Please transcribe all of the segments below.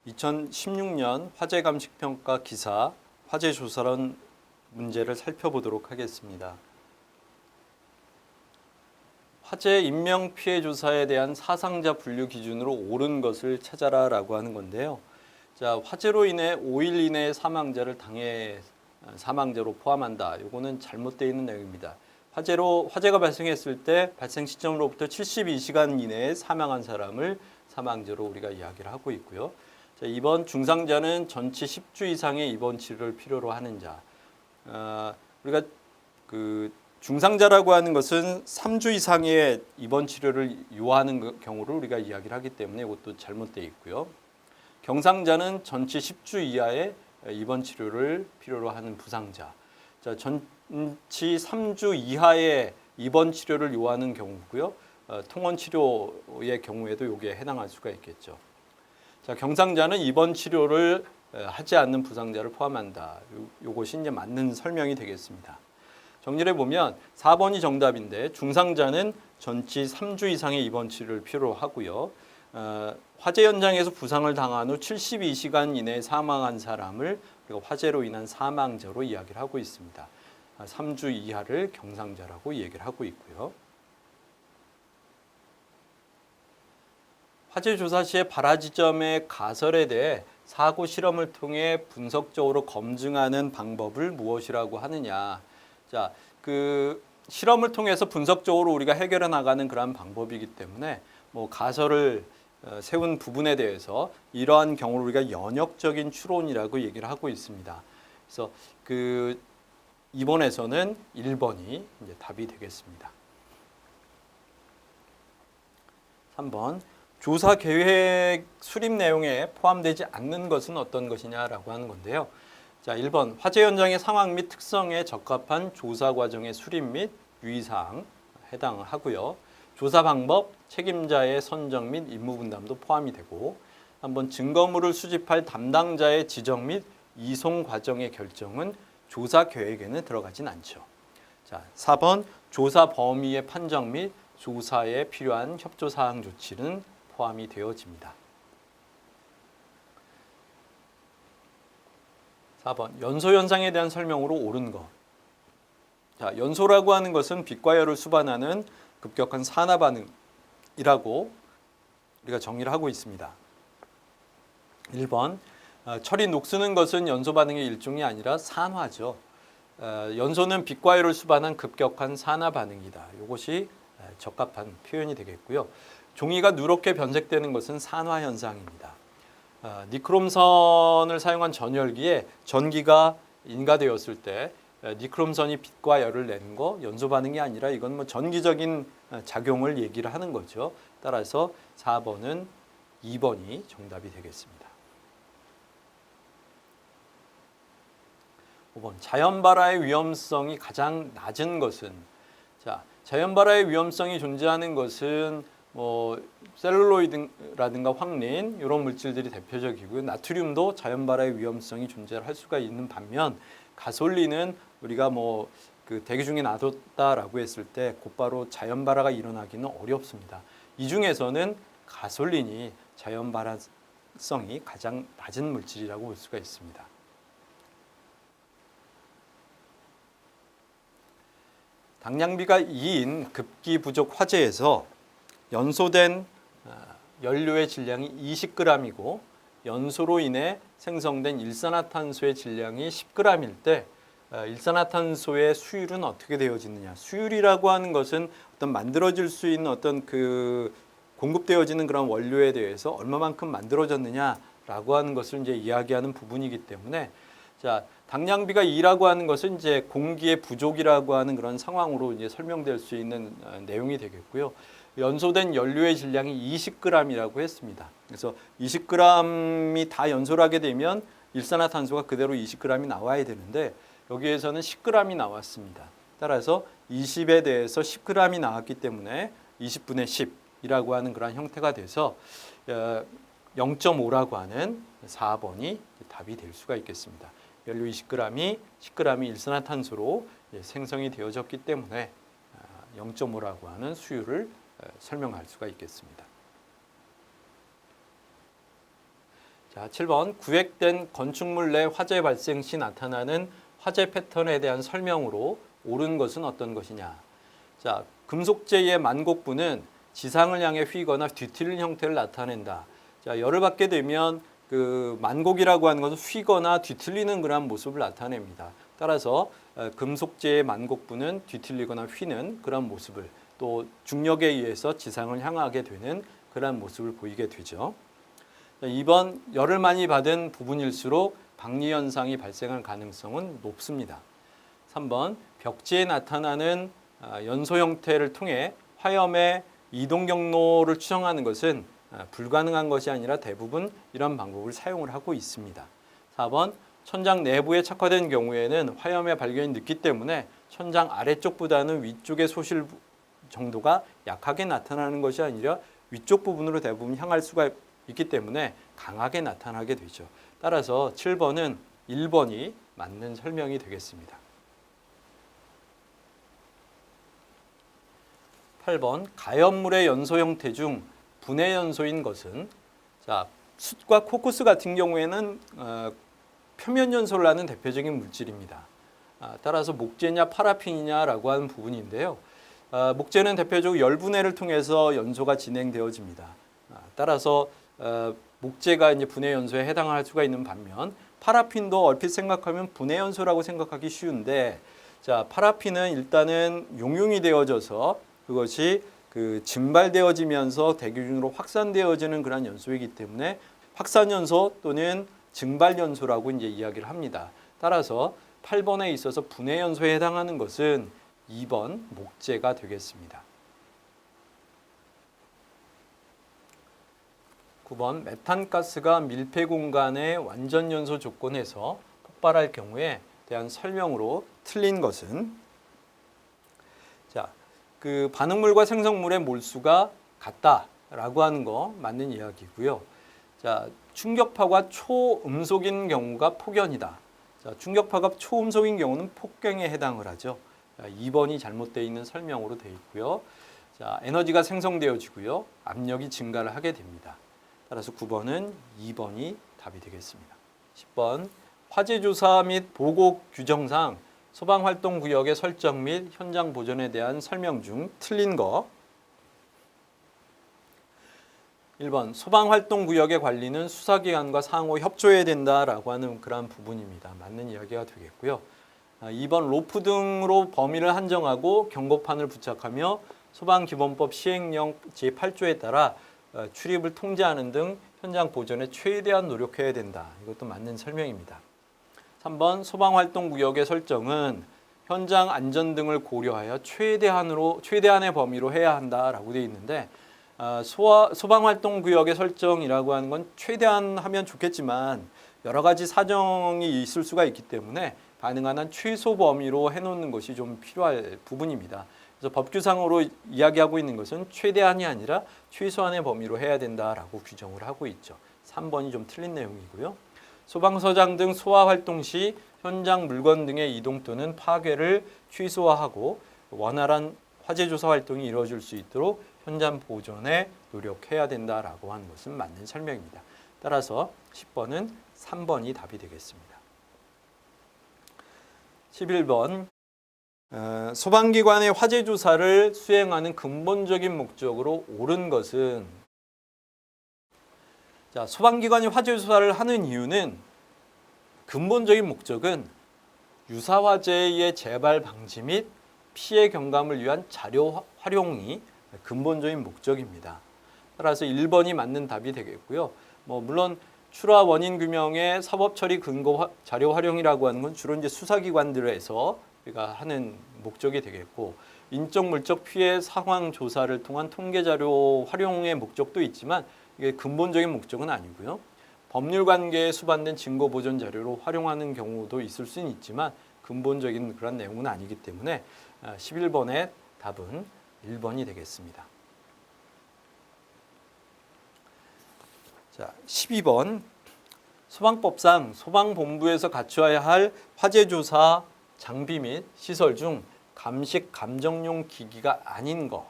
2016년 화재감식평가 기사 화재조사론 문제를 살펴보도록 하겠습니다. 화재 인명피해 조사에 대한 사상자 분류 기준으로 옳은 것을 찾아라라고 하는 건데요. 자, 화재로 인해 5일 이내의 사망자를 당해 사망자로 포함한다. 이거는 잘못되어 있는 내용입니다. 화재가 발생했을 때 발생 시점으로부터 72시간 이내에 사망한 사람을 사망자로 우리가 이야기를 하고 있고요. 자, 입원 중상자는 전치 10주 이상의 입원 치료를 필요로 하는 자. 우리가 중상자라고 하는 것은 3주 이상의 입원 치료를 요하는 경우를 우리가 이야기를 하기 때문에 이것도 잘못되어 있고요. 경상자는 전치 10주 이하의 입원 치료를 필요로 하는 부상자. 자, 전치 3주 이하의 입원 치료를 요하는 경우고요. 통원 치료의 경우에도 이게 해당할 수가 있겠죠. 자, 경상자는 입원 치료를 하지 않는 부상자를 포함한다. 요것이 이제 맞는 설명이 되겠습니다. 정리를 보면 4번이 정답인데 중상자는 전치 3주 이상의 입원 치료를 필요로 하고요. 화재 현장에서 부상을 당한 후 72시간 이내에 사망한 사람을 우리가 화재로 인한 사망자로 이야기를 하고 있습니다. 3주 이하를 경상자라고 얘기를 하고 있고요. 화재 조사 시에 발화 지점의 가설에 대해 사고 실험을 통해 분석적으로 검증하는 방법을 무엇이라고 하느냐. 자, 실험을 통해서 분석적으로 우리가 해결해 나가는 그러한 방법이기 때문에 가설을 세운 부분에 대해서 이러한 경우를 우리가 연역적인 추론이라고 얘기를 하고 있습니다. 그래서 이번에서는 1번이 이제 답이 되겠습니다. 3번. 조사 계획 수립 내용에 포함되지 않는 것은 어떤 것이냐라고 하는 건데요. 자, 1번 화재 현장의 상황 및 특성에 적합한 조사 과정의 수립 및 유의사항 해당하고요. 조사 방법, 책임자의 선정 및 임무 분담도 포함이 되고, 한번 증거물을 수집할 담당자의 지정 및 이송 과정의 결정은 조사 계획에는 들어가진 않죠. 자, 4번 조사 범위의 판정 및 조사에 필요한 협조 사항 조치는 포함이 되어집니다. 4번 연소 현상에 대한 설명으로 옳은 것. 자, 연소라고 하는 것은 빛과 열을 수반하는 급격한 산화 반응이라고 우리가 정의를 하고 있습니다. 1번 철이 녹쓰는 것은 연소 반응의 일종이 아니라 산화죠. 연소는 빛과 열을 수반한 급격한 산화 반응이다. 이것이 적합한 표현이 되겠고요. 종이가 누렇게 변색되는 것은 산화 현상입니다. 니크롬선을 사용한 전열기에 전기가 인가되었을 때 니크롬선이 빛과 열을 내는 거 연소 반응이 아니라 이건 전기적인 작용을 얘기를 하는 거죠. 따라서 4번은 2번이 정답이 되겠습니다. 5번 자연 발화의 위험성이 가장 낮은 것은, 자, 자연 발화의 위험성이 존재하는 것은 셀룰로이드라든가 황린 이런 물질들이 대표적이고요. 나트륨도 자연 발화의 위험성이 존재할 수가 있는 반면 가솔린은 우리가 대기 중에 놔뒀다라고 했을 때 곧바로 자연 발화가 일어나기는 어렵습니다. 이 중에서는 가솔린이 자연 발화성이 가장 낮은 물질이라고 볼 수가 있습니다. 당량비가 2인 급기 부족 화재에서 연소된 연료의 질량이 20g이고 연소로 인해 생성된 일산화탄소의 질량이 10g일 때 일산화탄소의 수율은 어떻게 되어지느냐. 수율이라고 하는 것은 어떤 만들어질 수 있는 어떤 공급되어지는 그런 원료에 대해서 얼마만큼 만들어졌느냐라고 하는 것을 이제 이야기하는 부분이기 때문에, 자, 당량비가 2라고 하는 것은 이제 공기의 부족이라고 하는 그런 상황으로 이제 설명될 수 있는 내용이 되겠고요. 연소된 연료의 질량이 20g이라고 했습니다. 그래서 20g이 다 연소를 하게 되면 일산화탄소가 그대로 20g이 나와야 되는데 여기에서는 10g이 나왔습니다. 따라서 20에 대해서 10g이 나왔기 때문에 20분의 10이라고 하는 그런 형태가 돼서 0.5라고 하는 4번이 답이 될 수가 있겠습니다. 연료 20g이 10g이 일산화탄소로 생성이 되어졌기 때문에 0.5라고 하는 수율을 설명할 수가 있겠습니다. 자, 7번 구획된 건축물 내 화재 발생 시 나타나는 화재 패턴에 대한 설명으로 옳은 것은 어떤 것이냐. 자, 금속재의 만곡부는 지상을 향해 휘거나 뒤틀린 형태를 나타낸다. 자, 열을 받게 되면 그 만곡이라고 하는 것은 휘거나 뒤틀리는 그런 모습을 나타냅니다. 따라서 금속재의 만곡부는 뒤틀리거나 휘는 그런 모습을, 또 중력에 의해서 지상을 향하게 되는 그런 모습을 보이게 되죠. 2번 열을 많이 받은 부분일수록 박리 현상이 발생할 가능성은 높습니다. 3번 벽지에 나타나는 연소 형태를 통해 화염의 이동 경로를 추정하는 것은 불가능한 것이 아니라 대부분 이런 방법을 사용을 하고 있습니다. 4번 천장 내부에 착화된 경우에는 화염의 발견이 늦기 때문에 천장 아래쪽보다는 위쪽의 소실 정도가 약하게 나타나는 것이 아니라 위쪽 부분으로 대부분 향할 수가 있기 때문에 강하게 나타나게 되죠. 따라서 7번은 1번이 맞는 설명이 되겠습니다. 8번 가연물의 연소 형태 중 분해 연소인 것은, 자, 숯과 코쿠스 같은 경우에는 표면 연소를 하는 대표적인 물질입니다. 따라서 목재냐 파라핀이냐라고 하는 부분인데요. 목재는 대표적으로 열분해를 통해서 연소가 진행되어집니다. 따라서 목재가 이제 분해 연소에 해당할 수가 있는 반면 파라핀도 얼핏 생각하면 분해 연소라고 생각하기 쉬운데, 자, 파라핀은 일단은 용융이 되어져서 그것이 그 증발되어지면서 대기준으로 확산되어지는 그런 연소이기 때문에 확산 연소 또는 증발 연소라고 이제 이야기를 합니다. 따라서 8번에 있어서 분해 연소에 해당하는 것은 2번 목재가 되겠습니다. 9번 메탄가스가 밀폐 공간의 완전 연소 조건에서 폭발할 경우에 대한 설명으로 틀린 것은, 자, 그 반응물과 생성물의 몰수가 같다라고 하는 거 맞는 이야기고요. 자, 충격파가 초음속인 경우가 폭연이다. 자, 충격파가 초음속인 경우는 폭경에 해당을 하죠. 자, 2번이 잘못되어 있는 설명으로 되어 있고요. 자, 에너지가 생성되어지고요. 압력이 증가를 하게 됩니다. 따라서 9번은 2번이 답이 되겠습니다. 10번 화재 조사 및 보고 규정상 소방활동구역의 설정 및 현장 보존에 대한 설명 중 틀린 거. 1번 소방활동구역의 관리는 수사기관과 상호 협조해야 된다라고 하는 그런 부분입니다. 맞는 이야기가 되겠고요. 2번 로프 등으로 범위를 한정하고 경고판을 부착하며 소방기본법 시행령 제8조에 따라 출입을 통제하는 등 현장 보존에 최대한 노력해야 된다. 이것도 맞는 설명입니다. 3번 소방활동구역의 설정은 현장 안전 등을 고려하여 최대한의 범위로 해야 한다라고 되어 있는데, 소방활동구역의 설정이라고 하는 건 최대한 하면 좋겠지만 여러 가지 사정이 있을 수가 있기 때문에 가능한 한 최소 범위로 해놓는 것이 좀 필요할 부분입니다. 그래서 법규상으로 이야기하고 있는 것은 최대한이 아니라 최소한의 범위로 해야 된다라고 규정을 하고 있죠. 3번이 좀 틀린 내용이고요. 소방서장 등 소화 활동 시 현장 물건 등의 이동 또는 파괴를 최소화하고 원활한 화재 조사 활동이 이루어질 수 있도록 현장 보존에 노력해야 된다라고 하는 것은 맞는 설명입니다. 따라서 10번은 3번이 답이 되겠습니다. 11번 소방기관의 화재 조사를 수행하는 근본적인 목적으로 옳은 것은, 자, 소방기관이 화재 조사를 하는 이유는 근본적인 목적은 유사화재의 재발 방지 및 피해 경감을 위한 자료 활용이 근본적인 목적입니다. 따라서 1번이 맞는 답이 되겠고요. 물론 출하 원인 규명의 사법 처리 근거 자료 활용이라고 하는 건 주로 이제 수사기관들에서 우리가 하는 목적이 되겠고, 인적 물적 피해 상황 조사를 통한 통계 자료 활용의 목적도 있지만 이게 근본적인 목적은 아니고요. 법률 관계에 수반된 증거 보존 자료로 활용하는 경우도 있을 수는 있지만 근본적인 그런 내용은 아니기 때문에 11번의 답은 1번이 되겠습니다. 자, 12번 소방법상 소방본부에서 갖춰야 할 화재조사 장비 및 시설 중 감식 감정용 기기가 아닌 거,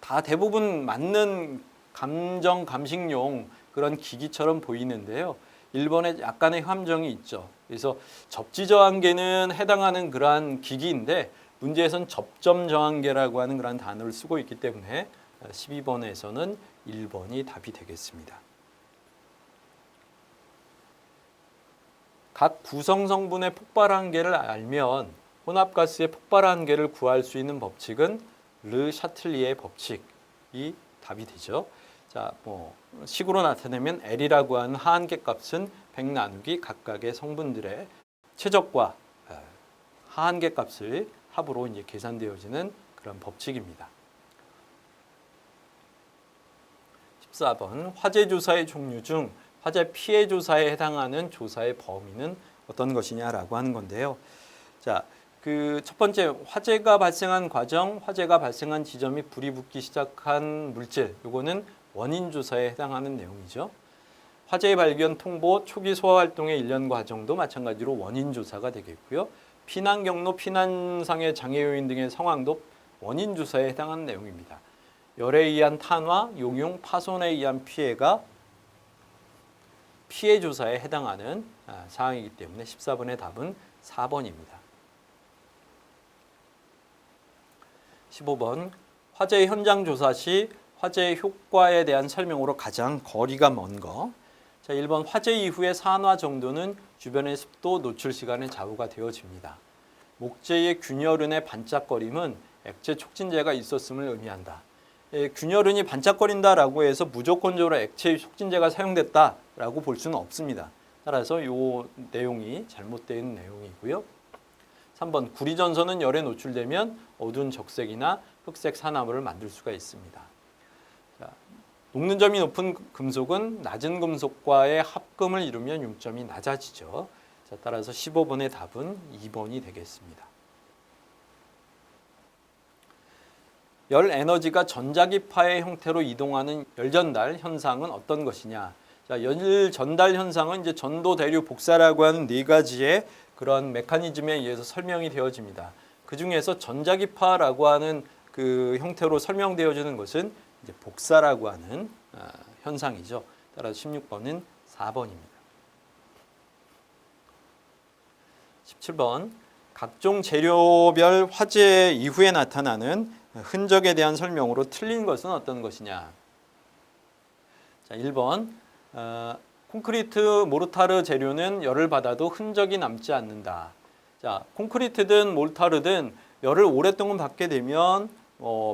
다 대부분 맞는 감정 감식용 그런 기기처럼 보이는데요. 1번에 약간의 함정이 있죠. 그래서 접지 저항계는 해당하는 그러한 기기인데 문제에선 접점 저항계라고 하는 그런 단어를 쓰고 있기 때문에 12번에서는 1번이 답이 되겠습니다. 각 구성 성분의 폭발 한계를 알면 혼합가스의 폭발 한계를 구할 수 있는 법칙은 르 샤틀리에 법칙이 답이 되죠. 자, 식으로 나타내면 L이라고 하는 하한계 값은 100 나누기 각각의 성분들의 최적과 하한계 값을 합으로 이제 계산되어지는 그런 법칙입니다. 14번 화재 조사의 종류 중 화재 피해 조사에 해당하는 조사의 범위는 어떤 것이냐라고 하는 건데요. 자, 그 첫 번째 화재가 발생한 과정, 화재가 발생한 지점이 불이 붙기 시작한 물질, 요거는 원인 조사에 해당하는 내용이죠. 화재의 발견, 통보, 초기 소화 활동의 일련 과정도 마찬가지로 원인 조사가 되겠고요. 피난 경로, 피난상의 장애 요인 등의 상황도 원인 조사에 해당하는 내용입니다. 열에 의한 탄화, 용융, 파손에 의한 피해가 피해 조사에 해당하는 사항이기 때문에 14번의 답은 4번입니다. 15번 화재 현장 조사 시 화재의 효과에 대한 설명으로 가장 거리가 먼 거. 자, 1번 화재 이후의 산화 정도는 주변의 습도, 노출 시간의 좌우가 되어집니다. 목재의 균열은의 반짝거림은 액체 촉진제가 있었음을 의미한다. 균열은이 반짝거린다라고 해서 무조건적으로 액체 촉진제가 사용됐다라고 볼 수는 없습니다. 따라서 이 내용이 잘못되어 있는 내용이고요. 3번 구리전선은 열에 노출되면 어두운 적색이나 흑색 산화물을 만들 수가 있습니다. 자, 녹는 점이 높은 금속은 낮은 금속과의 합금을 이루면 융점이 낮아지죠. 자, 따라서 15번의 답은 2번이 되겠습니다. 열 에너지가 전자기파의 형태로 이동하는 열 전달 현상은 어떤 것이냐? 자, 열 전달 현상은 이제 전도, 대류, 복사라고 하는 네 가지의 그런 메커니즘에 의해서 설명이 되어집니다. 그 중에서 전자기파라고 하는 그 형태로 설명되어지는 것은 이제 복사라고 하는 현상이죠. 따라서 16번은 4번입니다. 17번 각종 재료별 화재 이후에 나타나는 흔적에 대한 설명으로 틀린 것은 어떤 것이냐? 자, 1번 콘크리트, 모르타르 재료는 열을 받아도 흔적이 남지 않는다. 자, 콘크리트든 모르타르든 열을 오랫동안 받게 되면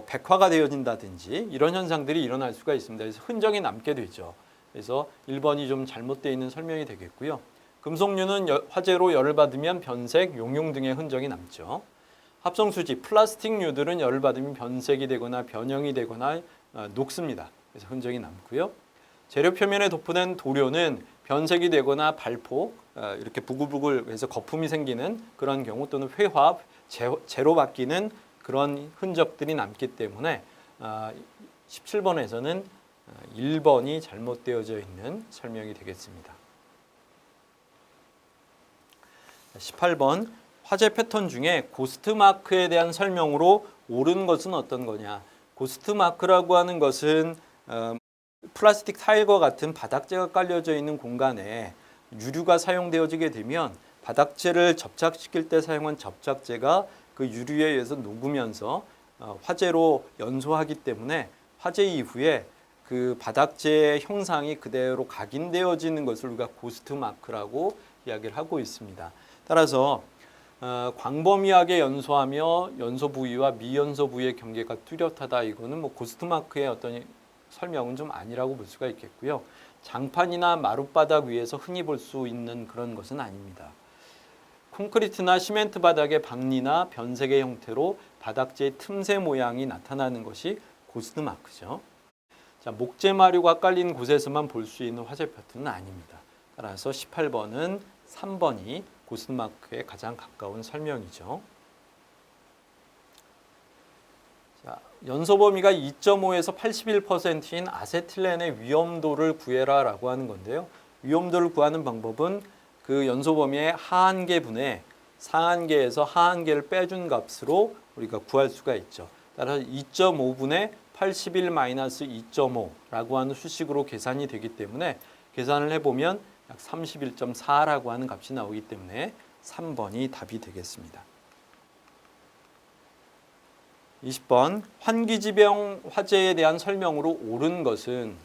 백화가 되어진다든지 이런 현상들이 일어날 수가 있습니다. 그래서 흔적이 남게 되죠. 그래서 1번이 좀 잘못되어 있는 설명이 되겠고요. 금속류는 화재로 열을 받으면 변색, 용융 등의 흔적이 남죠. 합성수지, 플라스틱류들은 열을 받으면 변색이 되거나 변형이 되거나 녹습니다. 그래서 흔적이 남고요. 재료 표면에 도포된 도료는 변색이 되거나 발폭, 이렇게 부글부글 해서 거품이 생기는 그런 경우 또는 회화, 재로 바뀌는 그런 흔적들이 남기 때문에 17번에서는 1번이 잘못되어져 있는 설명이 되겠습니다. 18번 화재 패턴 중에 고스트 마크에 대한 설명으로 옳은 것은 어떤 거냐? 고스트 마크라고 하는 것은 플라스틱 타일과 같은 바닥재가 깔려져 있는 공간에 유류가 사용되어지게 되면 바닥재를 접착시킬 때 사용한 접착제가 그 유류에 의해서 녹으면서 화재로 연소하기 때문에 화재 이후에 그 바닥재의 형상이 그대로 각인되어지는 것을 우리가 고스트 마크라고 이야기를 하고 있습니다. 따라서 광범위하게 연소하며 연소 부위와 미연소 부위의 경계가 뚜렷하다. 이거는 고스트 마크의 어떤 설명은 좀 아니라고 볼 수가 있겠고요. 장판이나 마룻바닥 위에서 흔히 볼 수 있는 그런 것은 아닙니다. 콘크리트나 시멘트 바닥의 박리나 변색의 형태로 바닥재의 틈새 모양이 나타나는 것이 고스트 마크죠. 자, 목재 마류가 깔린 곳에서만 볼 수 있는 화재 패턴은 아닙니다. 따라서 18번은 3번이 고스트 마크에 가장 가까운 설명이죠. 자, 연소 범위가 2.5에서 81%인 아세틸렌의 위험도를 구해라라고 하는 건데요. 위험도를 구하는 방법은 그 연소 범위의 하한계분의 상한계에서 하한계를 빼준 값으로 우리가 구할 수가 있죠. 따라서 2.5분의 81-2.5라고 하는 수식으로 계산이 되기 때문에 계산을 해보면 약 31.4라고 하는 값이 나오기 때문에 3번이 답이 되겠습니다. 20번 환기지병 화재에 대한 설명으로 옳은 것은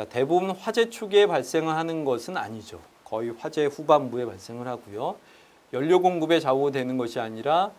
대부분 화재 초기에 발생하는 것은 아니죠. 거의 화재 후반부에 발생을 하고요. 연료 공급에 좌우되는 것이 아니라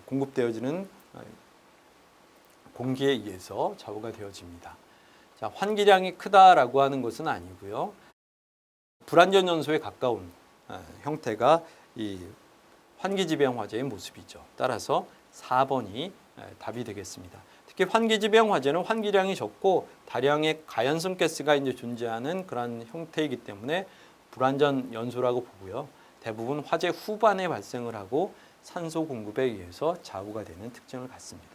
공급되어지는 공기에 의해서 좌우가 되어집니다. 환기량이 크다라고 하는 것은 아니고요. 불완전 연소에 가까운 형태가 이 환기지병 화재의 모습이죠. 따라서 4번이 답이 되겠습니다. 특히 환기지병 화재는 환기량이 적고 다량의 가연성 가스가 이제 존재하는 그런 형태이기 때문에 불완전 연소라고 보고요. 대부분 화재 후반에 발생을 하고 산소 공급에 의해서 좌우가 되는 특징을 갖습니다.